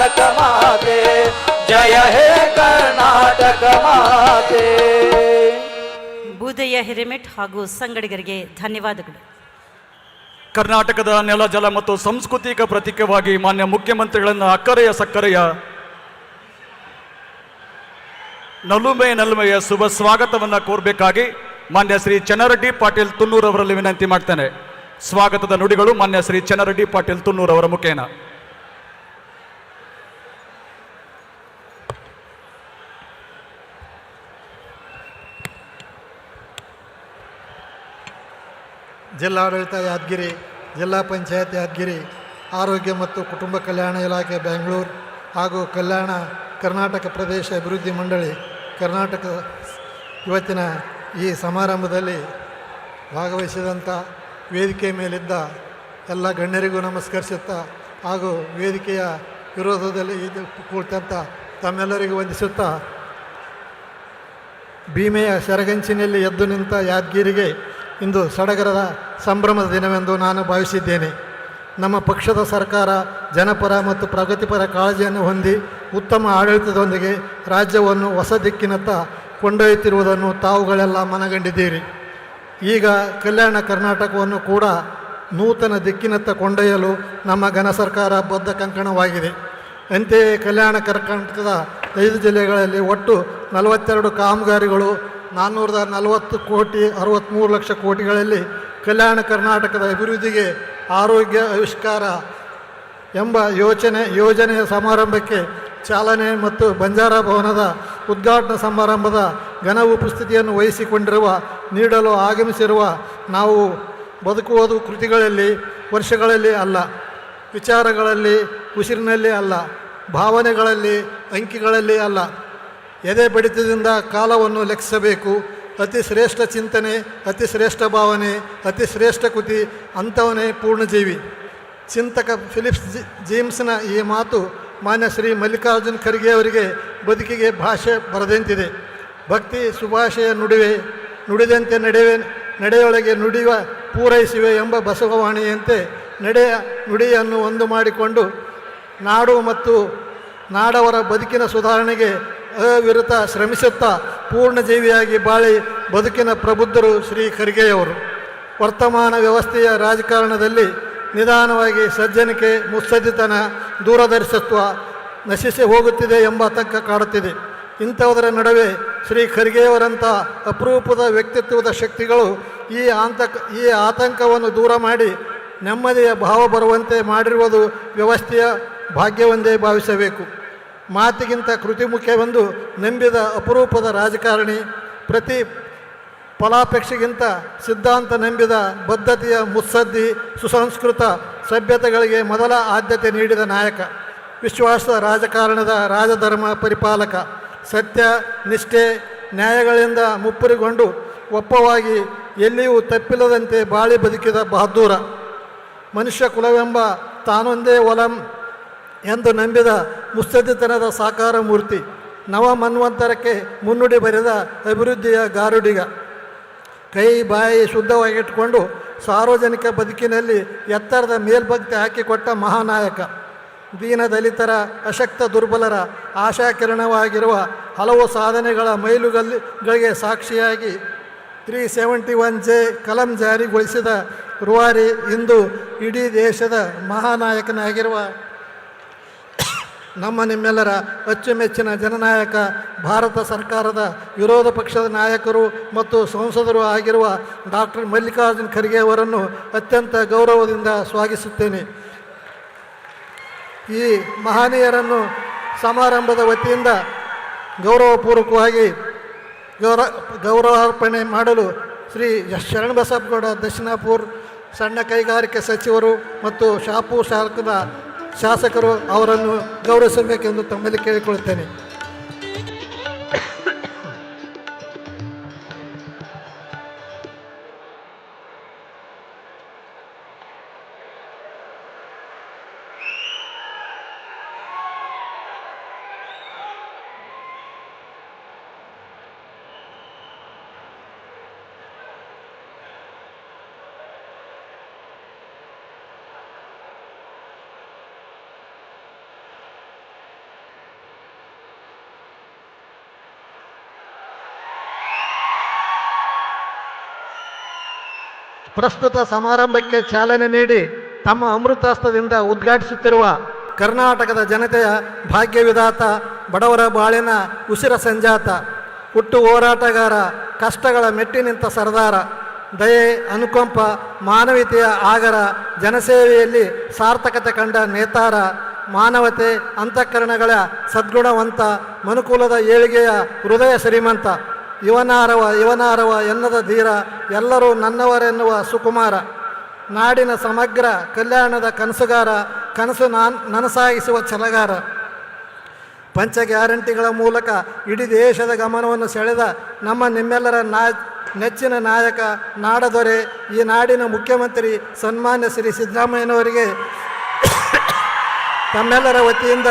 कर्नाटक माते, जय हे कर्नाटक माते. ಬೂದಯ್ಯ ಹಿರೇಮೆಠ್ ಹಾಗೂ ಸಂಗಡಿಗರಿಗೆ ಧನ್ಯವಾದಗಳು. ಕರ್ನಾಟಕದ ನೆಲ ಜಲ ಮತ್ತು ಸಾಂಸ್ಕೃತಿಕ ಪ್ರತೀಕವಾಗಿ ಮಾನ್ಯ ಮುಖ್ಯಮಂತ್ರಿಗಳನ್ನು ಅಕ್ಕರೆಯ ಸಕ್ಕರೆಯ ನಲುಮೆಯ ಶುಭ ಸ್ವಾಗತವನ್ನು ಕೋರಬೇಕಾಗಿ ಮಾನ್ಯ ಶ್ರೀ ಚನ್ನರೆಡ್ಡಿ ಪಾಟೀಲ್ ತುನ್ನೂರ್ ಅವರಲ್ಲಿ ವಿನಂತಿ ಮಾಡ್ತೇನೆ. ಸ್ವಾಗತದ ನುಡಿಗಳು ಮಾನ್ಯ ಶ್ರೀ ಚನ್ನರೆಡ್ಡಿ ಪಾಟೀಲ್ ತುನ್ನೂರ್ ಅವರ ಮುಖೇನ. ಜಿಲ್ಲಾಡಳಿತ ಯಾದಗಿರಿ, ಜಿಲ್ಲಾ ಪಂಚಾಯತ್ ಯಾದಗಿರಿ, ಆರೋಗ್ಯ ಮತ್ತು ಕುಟುಂಬ ಕಲ್ಯಾಣ ಇಲಾಖೆ ಬೆಂಗಳೂರು ಹಾಗೂ ಕರ್ನಾಟಕ ಪ್ರದೇಶ ಅಭಿವೃದ್ಧಿ ಮಂಡಳಿ ಕರ್ನಾಟಕ ಇವತ್ತಿನ ಈ ಸಮಾರಂಭದಲ್ಲಿ ಭಾಗವಹಿಸಿದಂಥ ವೇದಿಕೆ ಮೇಲಿದ್ದ ಎಲ್ಲ ಗಣ್ಯರಿಗೂ ನಮಸ್ಕರಿಸುತ್ತಾ ಹಾಗೂ ವೇದಿಕೆಯ ವಿರೋಧದಲ್ಲಿ ಇದು ಕುಳಿತಂಥ ತಮ್ಮೆಲ್ಲರಿಗೂ ವಂದಿಸುತ್ತಾ, ಭೀಮೆಯ ಸೆರಗಂಚಿನಲ್ಲಿ ಎದ್ದು ನಿಂತ ಯಾದಗಿರಿಗೆ ಇಂದು ಸಡಗರದ ಸಂಭ್ರಮದ ದಿನವೆಂದು ನಾನು ಭಾವಿಸಿದ್ದೇನೆ. ನಮ್ಮ ಪಕ್ಷದ ಸರ್ಕಾರ ಜನಪರ ಮತ್ತು ಪ್ರಗತಿಪರ ಕಾಳಜಿಯನ್ನು ಹೊಂದಿ ಉತ್ತಮ ಆಡಳಿತದೊಂದಿಗೆ ರಾಜ್ಯವನ್ನು ಹೊಸ ದಿಕ್ಕಿನತ್ತ ಕೊಂಡೊಯ್ಯುತ್ತಿರುವುದನ್ನು ತಾವುಗಳೆಲ್ಲ ಮನಗಂಡಿದ್ದೀರಿ. ಈಗ ಕಲ್ಯಾಣ ಕರ್ನಾಟಕವನ್ನು ಕೂಡ ನೂತನ ದಿಕ್ಕಿನತ್ತ ಕೊಂಡೊಯ್ಯಲು ನಮ್ಮ ಘನ ಸರ್ಕಾರ ಬದ್ಧ ಕಂಕಣವಾಗಿದೆ. ಅಂತೆಯೇ ಕಲ್ಯಾಣ ಕರ್ನಾಟಕದ 5 ಜಿಲ್ಲೆಗಳಲ್ಲಿ ಒಟ್ಟು 42 ಕಾಮಗಾರಿಗಳು 440 ಕೋಟಿ 63 ಲಕ್ಷ ಕೋಟಿಗಳಲ್ಲಿ ಕಲ್ಯಾಣ ಕರ್ನಾಟಕದ ಅಭಿವೃದ್ಧಿಗೆ ಆರೋಗ್ಯ ಆವಿಷ್ಕಾರ ಎಂಬ ಯೋಜನೆಯ ಸಮಾರಂಭಕ್ಕೆ ಚಾಲನೆ ಮತ್ತು ಬಂಜಾರ ಭವನದ ಉದ್ಘಾಟನಾ ಸಮಾರಂಭದ ಘನ ಉಪಸ್ಥಿತಿಯನ್ನು ನೀಡಲು ಆಗಮಿಸಿರುವ ನಾವು ಬದುಕುವುದು ಕೃತಿಗಳಲ್ಲಿ, ವರ್ಷಗಳಲ್ಲಿ ಅಲ್ಲ, ವಿಚಾರಗಳಲ್ಲಿ, ಉಸಿರಿನಲ್ಲಿ ಅಲ್ಲ, ಭಾವನೆಗಳಲ್ಲಿ, ಅಂಕಿಗಳಲ್ಲಿ ಅಲ್ಲ, ಎದೆ ಬಡಿತದಿಂದ ಕಾಲವನ್ನು ಲೆಕ್ಕಿಸಬೇಕು. ಅತಿ ಶ್ರೇಷ್ಠ ಚಿಂತನೆ, ಅತಿ ಶ್ರೇಷ್ಠ ಭಾವನೆ, ಅತಿ ಶ್ರೇಷ್ಠ ಕೃತಿ ಅಂಥವನೇ ಪೂರ್ಣಜೀವಿ. ಚಿಂತಕ ಫಿಲಿಪ್ಸ್ ಜೇಮ್ಸ್ನ ಈ ಮಾತು ಮಾನ್ಯ ಶ್ರೀ ಮಲ್ಲಿಕಾರ್ಜುನ್ ಖರ್ಗೆ ಅವರಿಗೆ ಬದುಕಿಗೆ ಭಾಷೆ ಬರೆದಂತಿದೆ. ಭಕ್ತಿ ಸುಭಾಷೆಯ ನುಡಿದಂತೆ ನಡೆಯೊಳಗೆ ನುಡಿಯುವ ಪೂರೈಸಿವೆ ಎಂಬ ಬಸವವಾಣಿಯಂತೆ ನುಡಿಯನ್ನು ಒಂದು ಮಾಡಿಕೊಂಡು ನಾಡು ಮತ್ತು ನಾಡವರ ಬದುಕಿನ ಸುಧಾರಣೆಗೆ ಅವಿರತ ಶ್ರಮಿಸುತ್ತಾ ಪೂರ್ಣಜೀವಿಯಾಗಿ ಬಾಳಿ ಬದುಕಿನ ಪ್ರಬುದ್ಧರು ಶ್ರೀ ಖರ್ಗೆಯವರು. ವರ್ತಮಾನ ವ್ಯವಸ್ಥೆಯ ರಾಜಕಾರಣದಲ್ಲಿ ನಿಧಾನವಾಗಿ ಸಜ್ಜನಿಕೆ, ಮುತ್ಸದ್ದಿತನ, ದೂರದರ್ಶಿತ್ವ ನಶಿಸಿ ಹೋಗುತ್ತಿದೆ ಎಂಬ ಆತಂಕ ಕಾಡುತ್ತಿದೆ. ಇಂಥವುದರ ನಡುವೆ ಶ್ರೀ ಖರ್ಗೆಯವರಂಥ ಅಪರೂಪದ ವ್ಯಕ್ತಿತ್ವದ ಶಕ್ತಿಗಳು ಈ ಆತಂಕವನ್ನು ದೂರ ಮಾಡಿ ನೆಮ್ಮದಿಯ ಭಾವ ಬರುವಂತೆ ಮಾಡಿರುವುದು ವ್ಯವಸ್ಥೆಯ ಭಾಗ್ಯವೆಂದೇ ಭಾವಿಸಬೇಕು. ಮಾತಿಗಿಂತ ಕೃತಿ ಮುಖ್ಯವೆಂದು ನಂಬಿದ ಅಪರೂಪದ ರಾಜಕಾರಣಿ, ಪ್ರತಿ ಫಲಾಪೇಕ್ಷೆಗಿಂತ ಸಿದ್ಧಾಂತ ನಂಬಿದ ಬದ್ಧತೆಯ ಮುತ್ಸದ್ದಿ, ಸುಸಂಸ್ಕೃತ ಸಭ್ಯತೆಗಳಿಗೆ ಮೊದಲ ಆದ್ಯತೆ ನೀಡಿದ ನಾಯಕ, ವಿಶ್ವಾಸದ ರಾಜಕಾರಣದ ರಾಜಧರ್ಮ ಪರಿಪಾಲಕ, ಸತ್ಯ, ನಿಷ್ಠೆ, ನ್ಯಾಯಗಳಿಂದ ಮುಪ್ಪುರಿಗೊಂಡು ಒಪ್ಪವಾಗಿ ಎಲ್ಲಿಯೂ ತಪ್ಪಿಲ್ಲದಂತೆ ಬಾಳಿ ಬದುಕಿದ ಬಹದ್ದೂರ, ಮನುಷ್ಯ ಕುಲವೆಂಬ ತಾನೊಂದೇ ಒಲಂ ಎಂದು ನಂಬಿದ ಮುತ್ಸದ್ದಿತನದ ಸಾಕಾರ ಮೂರ್ತಿ, ನವ ಮನ್ವಂತರಕ್ಕೆ ಮುನ್ನುಡಿ ಬರೆದ ಅಭಿವೃದ್ಧಿಯ ಗಾರುಡಿಗ, ಕೈ ಬಾಯಿ ಶುದ್ಧವಾಗಿಟ್ಟುಕೊಂಡು ಸಾರ್ವಜನಿಕ ಬದುಕಿನಲ್ಲಿ ಎತ್ತರದ ಮೇಲ್ಭಕ್ತಿ ಹಾಕಿಕೊಟ್ಟ ಮಹಾನಾಯಕ, ದೀನ ದಲಿತರ, ಅಶಕ್ತ ದುರ್ಬಲರ ಆಶಾಕಿರಣವಾಗಿರುವ ಹಲವು ಸಾಧನೆಗಳ ಮೈಲುಗಲ್ಲಿಗಳಿಗೆ ಸಾಕ್ಷಿಯಾಗಿ 371J ಕಲಂ ಜಾರಿಗೊಳಿಸಿದ ರೂವಾರಿ, ಇಂದು ಇಡೀ ದೇಶದ ಮಹಾನಾಯಕನಾಗಿರುವ ನಮ್ಮ ನಿಮ್ಮೆಲ್ಲರ ಅಚ್ಚುಮೆಚ್ಚಿನ ಜನನಾಯಕ, ಭಾರತ ಸರ್ಕಾರದ ವಿರೋಧ ಪಕ್ಷದ ನಾಯಕರು ಮತ್ತು ಸಂಸದರು ಆಗಿರುವ ಡಾಕ್ಟರ್ ಮಲ್ಲಿಕಾರ್ಜುನ್ ಖರ್ಗೆ ಅವರನ್ನು ಅತ್ಯಂತ ಗೌರವದಿಂದ ಸ್ವಾಗತಿಸುತ್ತೇನೆ. ಈ ಮಹನೀಯರನ್ನು ಸಮಾರಂಭದ ವತಿಯಿಂದ ಗೌರವಪೂರ್ವಕವಾಗಿ ಗೌರವಾರ್ಪಣೆ ಮಾಡಲು ಶ್ರೀ ಶರಣಬಸಪ್ಪಗೌಡ ದಕ್ಷಿಣಾಪುರ ಸಣ್ಣ ಕೈಗಾರಿಕೆ ಸಚಿವರು ಮತ್ತು ಶಾಪೂರ್ ಶಾಸಕರು ಅವರನ್ನು ಗೌರವಿಸಬೇಕೆಂದು ತಮ್ಮಲ್ಲಿ ಕೇಳಿಕೊಳ್ಳುತ್ತೇನೆ. ಪ್ರಸ್ತುತ ಸಮಾರಂಭಕ್ಕೆ ಚಾಲನೆ ನೀಡಿ ತಮ್ಮ ಅಮೃತಾಸ್ತ್ರದಿಂದ ಉದ್ಘಾಟಿಸುತ್ತಿರುವ ಕರ್ನಾಟಕದ ಜನತೆಯ ಭಾಗ್ಯವಿಧಾತ, ಬಡವರ ಬಾಳಿನ ಉಸಿರ ಸಂಜಾತ, ಹುಟ್ಟು ಹೋರಾಟಗಾರ, ಕಷ್ಟಗಳ ಮೆಟ್ಟಿ ನಿಂತ ಸರದಾರ, ದಯೆ, ಅನುಕಂಪ, ಮಾನವೀಯತೆಯ ಆಗರ, ಜನಸೇವೆಯಲ್ಲಿ ಸಾರ್ಥಕತೆ ಕಂಡ ನೇತಾರ, ಮಾನವತೆ ಅಂತಃಕರಣಗಳ ಸದ್ಗುಣವಂತ, ಮನುಕುಲದ ಏಳಿಗೆಯ ಹೃದಯ ಶ್ರೀಮಂತ, ಇವನಾರವ ಎನ್ನದ ಧೀರ, ಎಲ್ಲರೂ ನನ್ನವರೆನ್ನುವ ಸುಕುಮಾರ, ನಾಡಿನ ಸಮಗ್ರ ಕಲ್ಯಾಣದ ಕನಸುಗಾರ, ಕನಸು ನನಸಾಗಿಸುವ ಛಲಗಾರ, ಪಂಚ ಗ್ಯಾರಂಟಿಗಳ ಮೂಲಕ ಇಡೀ ದೇಶದ ಗಮನವನ್ನು ಸೆಳೆದ ನಿಮ್ಮೆಲ್ಲರ ನೆಚ್ಚಿನ ನಾಯಕ, ನಾಡದೊರೆ, ಈ ನಾಡಿನ ಮುಖ್ಯಮಂತ್ರಿ ಸನ್ಮಾನ್ಯ ಶ್ರೀ ಸಿದ್ದರಾಮಯ್ಯನವರಿಗೆ ತಮ್ಮೆಲ್ಲರ ವತಿಯಿಂದ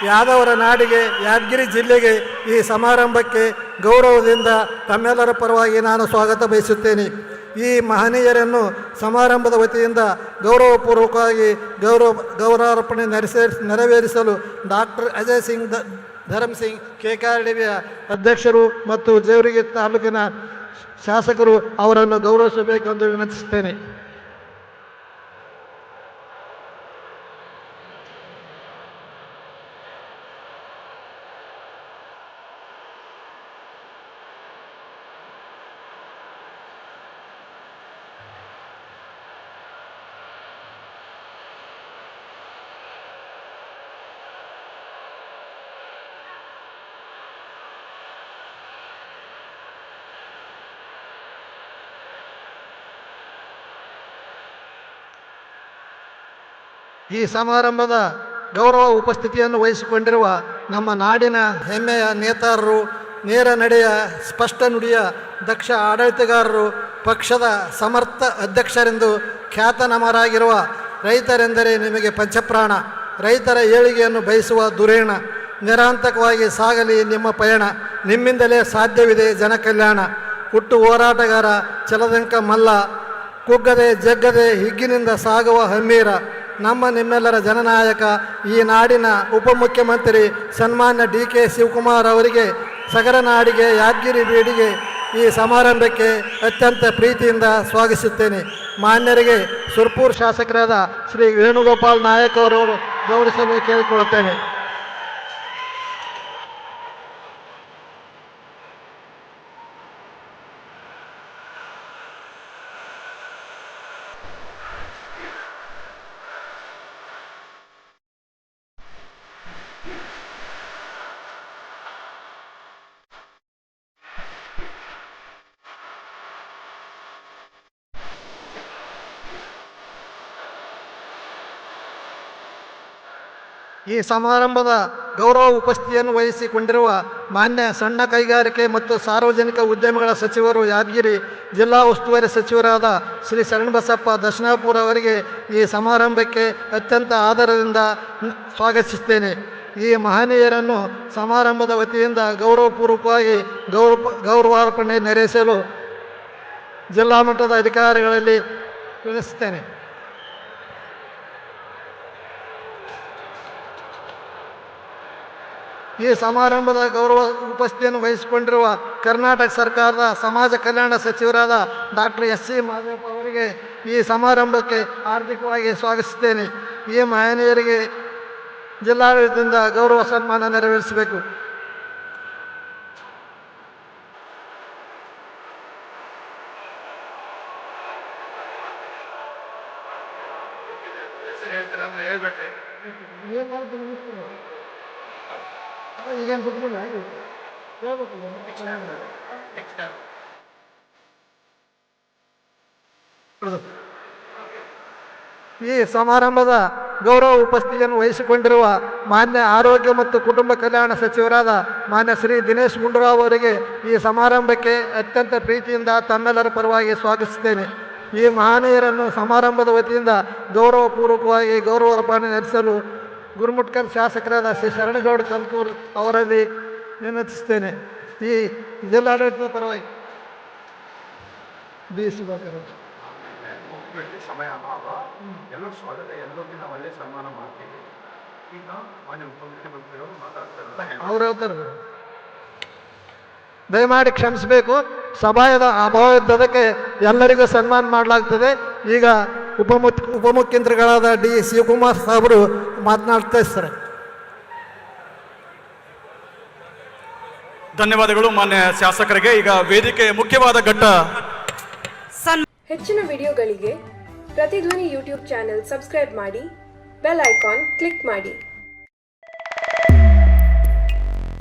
ಯಾದವರ ನಾಡಿಗೆ, ಯಾದಗಿರಿ ಜಿಲ್ಲೆಗೆ ಈ ಸಮಾರಂಭಕ್ಕೆ ಗೌರವದಿಂದ ತಮ್ಮೆಲ್ಲರ ಪರವಾಗಿ ನಾನು ಸ್ವಾಗತ ಬಯಸುತ್ತೇನೆ. ಈ ಮಹನೀಯರನ್ನು ಸಮಾರಂಭದ ವತಿಯಿಂದ ಗೌರವಪೂರ್ವಕವಾಗಿ ಗೌರವಾರ್ಪಣೆ ನೆರವೇರಿಸಲು ಡಾಕ್ಟರ್ ಅಜಯ್ ಸಿಂಗ್ ಧರಮ್ ಸಿಂಗ್ KKRDBಯ ಅಧ್ಯಕ್ಷರು ಮತ್ತು ಜೇವರ್ಗಿ ತಾಲೂಕಿನ ಶಾಸಕರು ಅವರನ್ನು ಗೌರವಿಸಬೇಕೆಂದು ವಿನಂತಿಸುತ್ತೇನೆ. ಈ ಸಮಾರಂಭದ ಗೌರವ ಉಪಸ್ಥಿತಿಯನ್ನು ವಹಿಸಿಕೊಂಡಿರುವ ನಮ್ಮ ನಾಡಿನ ಹೆಮ್ಮೆಯ ನೇತಾರರು, ನೇರ ನಡೆಯ ಸ್ಪಷ್ಟ ನುಡಿಯ ದಕ್ಷ ಆಡಳಿತಗಾರರು, ಪಕ್ಷದ ಸಮರ್ಥ ಅಧ್ಯಕ್ಷರೆಂದು ಖ್ಯಾತನಾಮರಾಗಿರುವ ರೈತರೆಂದರೆ ನಿಮಗೆ ಪಂಚಪ್ರಾಣ, ರೈತರ ಏಳಿಗೆಯನ್ನು ಬಯಸುವ ದುರೇಣ, ನಿರಾಂತಕವಾಗಿ ಸಾಗಲಿ ನಿಮ್ಮ ಪಯಣ, ನಿಮ್ಮಿಂದಲೇ ಸಾಧ್ಯವಿದೆ ಜನಕಲ್ಯಾಣ, ಹುಟ್ಟು ಹೋರಾಟಗಾರ, ಛಲದಂಕ ಮಲ್ಲ, ಕುಗ್ಗದೆ ಜಗ್ಗದೆ ಹಿಗ್ಗಿನಿಂದ ಸಾಗುವ ಹಮ್ಮೀರ, ನಿಮ್ಮೆಲ್ಲರ ಜನನಾಯಕ, ಈ ನಾಡಿನ ಉಪಮುಖ್ಯಮಂತ್ರಿ ಸನ್ಮಾನ್ಯ DK ಶಿವಕುಮಾರ್ ಅವರಿಗೆ, ಸಗರ ನಾಡಿಗೆ, ಯಾದಗಿರಿ ಬೀಡಿಗೆ ಈ ಸಮಾರಂಭಕ್ಕೆ ಅತ್ಯಂತ ಪ್ರೀತಿಯಿಂದ ಸ್ವಾಗತಿಸುತ್ತೇನೆ. ಮಾನ್ಯರಿಗೆ ಸುರ್ಪುರ್ ಶಾಸಕರಾದ ಶ್ರೀ ವೇಣುಗೋಪಾಲ್ ನಾಯಕ್ ಅವರು ಗೌರವಿಸಲು ಕೇಳಿಕೊಳ್ಳುತ್ತೇನೆ. ಈ ಸಮಾರಂಭದ ಗೌರವ ಉಪಸ್ಥಿತಿಯನ್ನು ವಹಿಸಿಕೊಂಡಿರುವ ಮಾನ್ಯ ಸಣ್ಣ ಕೈಗಾರಿಕೆ ಮತ್ತು ಸಾರ್ವಜನಿಕ ಉದ್ಯಮಗಳ ಸಚಿವರು, ಯಾದಗಿರಿ ಜಿಲ್ಲಾ ಉಸ್ತುವಾರಿ ಸಚಿವರಾದ ಶ್ರೀ ಶರಣಬಸಪ್ಪ ದರ್ಶನಾಪುರ ಅವರಿಗೆ ಈ ಸಮಾರಂಭಕ್ಕೆ ಅತ್ಯಂತ ಆದರದಿಂದ ಸ್ವಾಗತಿಸುತ್ತೇನೆ. ಈ ಮಹನೀಯರನ್ನು ಸಮಾರಂಭದ ವತಿಯಿಂದ ಗೌರವಪೂರ್ವಕವಾಗಿ ಗೌರವಾರ್ಪಣೆ ನೆರವೇರಿಸಲು ಜಿಲ್ಲಾ ಮಟ್ಟದ ಅಧಿಕಾರಿಗಳಲ್ಲಿ ವಿನಿಸುತ್ತೇನೆ. ಈ ಸಮಾರಂಭದ ಗೌರವ ಉಪಸ್ಥಿತಿಯನ್ನು ವಹಿಸಿಕೊಂಡಿರುವ ಕರ್ನಾಟಕ ಸರ್ಕಾರದ ಸಮಾಜ ಕಲ್ಯಾಣ ಸಚಿವರಾದ ಡಾಕ್ಟರ್ SC ಮಾದೇವಪ್ಪ ಅವರಿಗೆ ಈ ಸಮಾರಂಭಕ್ಕೆ ಹಾರ್ದಿಕವಾಗಿ ಸ್ವಾಗತಿಸುತ್ತೇನೆ. ಈ ಮಹನೀಯರಿಗೆ ಜಿಲ್ಲಾಡಳಿತದಿಂದ ಗೌರವ ಸನ್ಮಾನ ನೆರವೇರಿಸಬೇಕು. ಈ ಸಮಾರಂಭದ ಗೌರವ ಉಪಸ್ಥಿತಿಯನ್ನು ವಹಿಸಿಕೊಂಡಿರುವ ಮಾನ್ಯ ಆರೋಗ್ಯ ಮತ್ತು ಕುಟುಂಬ ಕಲ್ಯಾಣ ಸಚಿವರಾದ ಮಾನ್ಯ ಶ್ರೀ ದಿನೇಶ್ ಗುಂಡೂರಾವ್ ಅವರಿಗೆ ಈ ಸಮಾರಂಭಕ್ಕೆ ಅತ್ಯಂತ ಪ್ರೀತಿಯಿಂದ ತಮ್ಮೆಲ್ಲರ ಪರವಾಗಿ ಸ್ವಾಗತಿಸುತ್ತೇನೆ. ಈ ಮಹನೀಯರನ್ನು ಸಮಾರಂಭದ ವತಿಯಿಂದ ಗೌರವಪೂರ್ವಕವಾಗಿ ಗೌರವಾರ್ಪಣೆ ನಡೆಸಲು ಗುರುಮುಟ್ಕಲ್ ಶಾಸಕರಾದ ಶ್ರೀ ಶರಣಗೌಡ ಕಂಕೂರ್ ಅವರಲ್ಲಿ ವಿನಂತಿಸುತ್ತೇನೆ. ಈ ಜಿಲ್ಲಾಡಳಿತದ ಪರವಾಗಿ ಸಮಯ ಎಲ್ಲರೂ ಸ್ವಾಗತ, ಎಲ್ಲರಿಗೂ ನಾವು ಅಲ್ಲೇ ಸನ್ಮಾನ ಮಾಡ್ತೀವಿ. ಈಗ ಮಾನ್ಯ ಉಪಮುಖ್ಯಮಂತ್ರಿಯವರು ಮಾತಾಡ್ತಾರೆ. ಅವ್ರು ಹೇಳ್ತಾರೆ, ದಯಮಾಡಿ ಕ್ಷಮಿಸಬೇಕು. ಸಭಾಯದ ಅಭಾವ ಇದ್ದದಕ್ಕೆ ಎಲ್ಲರಿಗೂ ಸನ್ಮಾನ ಮಾಡಲಾಗ್ತದೆ. ಈಗ ಉಪಮುಖ್ಯಮಂತ್ರಿಗಳಾದ ಡಿ ಶಿವಕುಮಾರ್ ಸಾಹೇಬರು ಮಾತನಾಡ್ತಾ ಇದ್ದಾರೆ. ಧನ್ಯವಾದಗಳು ಮಾನ್ಯ ಶಾಸಕರಿಗೆ. ಈಗ ವೇದಿಕೆ ಮುಖ್ಯವಾದ ಘಟ್ಟ. ಹೆಚ್ಚಿನ ವಿಡಿಯೋಗಳಿಗೆ ಪ್ರತಿಧ್ವನಿ ಯೂಟ್ಯೂಬ್ ಚಾನೆಲ್ ಸಬ್ಸ್ಕ್ರೈಬ್ ಮಾಡಿ, ಬೆಲ್ ಐಕಾನ್ ಕ್ಲಿಕ್ ಮಾಡಿ.